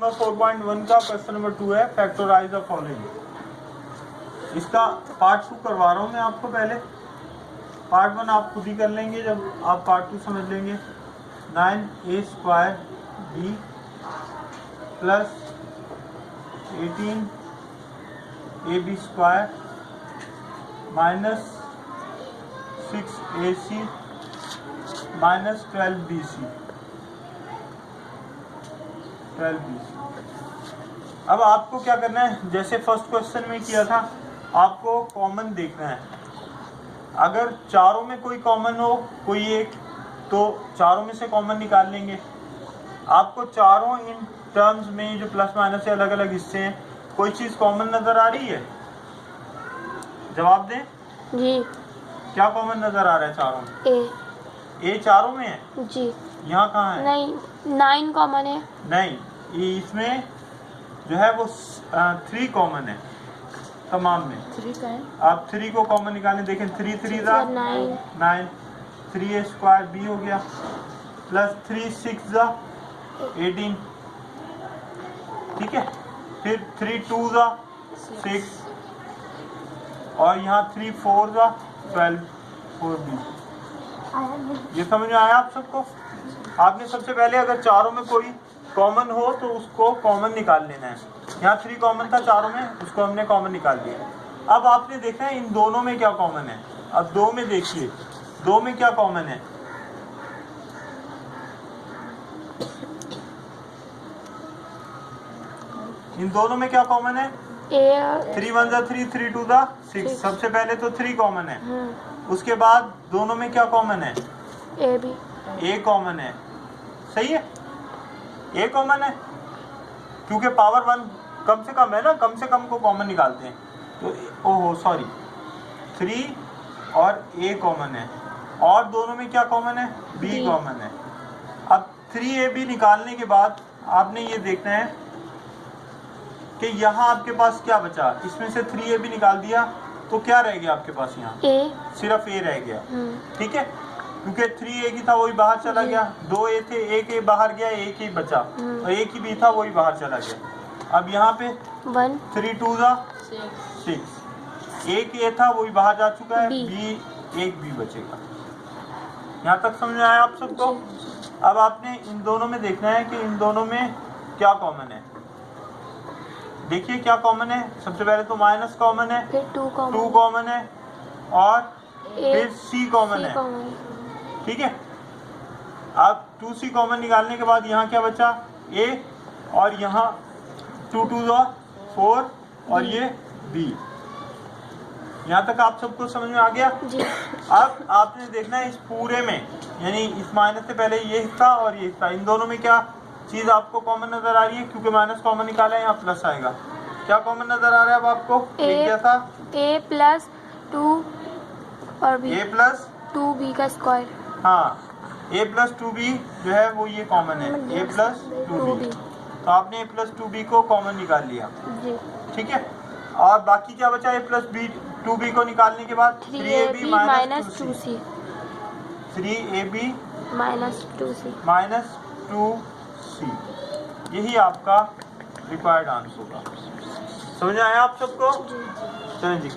Number 4.1 का question number 2 है, factorise the following. इसका पार्ट 2 करवा रहा हूँ मैं आपको। पहले पार्ट 1 आप खुद ही कर लेंगे जब आप पार्ट 2 समझ लेंगे। 9a² b plus 18ab² minus 6ac minus 12bc। अब आपको क्या करना है, जैसे फर्स्ट क्वेश्चन में किया था, आपको कॉमन देखना है। अगर चारों में कोई कॉमन हो, कोई एक, तो चारों में से कॉमन निकाल लेंगे। आपको चारों इन टर्म्स में जो प्लस माइनस से अलग अलग हिस्से हैं, कोई चीज कॉमन नजर आ रही है? जवाब दें जी। क्या कॉमन नजर आ रहा है चारों में? ए चारों में है जी। यहाँ कहाँ है? नहीं, 9 कॉमन है। नहीं, इसमें जो है वो 3 कॉमन है तमाम में। 3 का है। आप 3 को कॉमन निकालें, देखें 3 3 जा 9, 3a² b हो गया, प्लस 3 6 जा 18, ठीक है। फिर 3 2 जा 6, और यहाँ 3 4 जा 12, 4b। ये समझ में आया आप सबको? आपने सबसे पहले अगर चारों में कोई कॉमन हो तो उसको कॉमन निकाल लेना है। यहाँ 3 कॉमन था चारों में, उसको हमने कॉमन निकाल दिया। अब आपने देखना है इन दोनों में क्या कॉमन है। अब 2 में देखिए, 2 में क्या कॉमन है? इन दोनों में क्या कॉमन है? 3 1 जा 3, 3 2 जा 6। सबसे पहले तो 3 कॉमन है। उसके बाद दोनों में क्या कॉमन है? ए कॉमन है। सही है, ए कॉमन है, क्योंकि पावर 1 कम से कम है ना, कम से कम को कॉमन निकालते हैं। तो ओहो सॉरी, 3 और ए कॉमन है, और दोनों में क्या कॉमन है? बी कॉमन है। अब 3ab निकालने के बाद आपने ये देखना है कि यहाँ आपके पास क्या बचा। इसमें से 3ab निकाल दिया तो क्या रह गया आपके पास? यहाँ सिर्फ ए रह गया, ठीक है, क्योंकि 3a की था वही बाहर चला गया। 2a थे, एक ए बाहर गया, एक ही बचा, और एक ही भी था वही बाहर चला गया। अब यहाँ पे 3 2 जा 6, एक ए था वही बाहर जा चुका है, बी एक बी बचेगा। यहाँ तक समझ में आया आप सबको? अब आपने इन दोनों में देखना है कि इन दोनों में क्या कॉमन है। देखिए क्या कॉमन है। सबसे पहले तो माइनस कॉमन है, फिर 2 कॉमन है, और फिर c कॉमन है, ठीक है। अब 2c कॉमन निकालने के बाद यहाँ क्या बचा? a, और यहाँ 2 2 4, और ये b। यहाँ तक आप सबको समझ में आ गया? अब आपने देखना है इस पूरे में, यानी इस माइनस से पहले ये हिस्सा और ये हिस्सा, इन दोनों में क्या चीज आपको कॉमन नजर आ रही है? क्योंकि माइनस कॉमन निकाला है, यहाँ प्लस आएगा। क्या कॉमन नजर आ रहा है अब आपको? एक जैसा a प्लस 2 और b, a प्लस 2b का स्क्वायर। हाँ, a प्लस 2b जो है वो ये कॉमन है, a प्लस 2b। तो आपने a प्लस 2b को कॉमन निकाल लिया, ठीक है। और बाकी क्या बचा? a प्लस 2b को निकालने के बाद 3ab minus 2c, 3ab minus 2c, यही आपका रिक्वायर्ड आंसर होगा। समझ में आया आप सबको? चलें जी।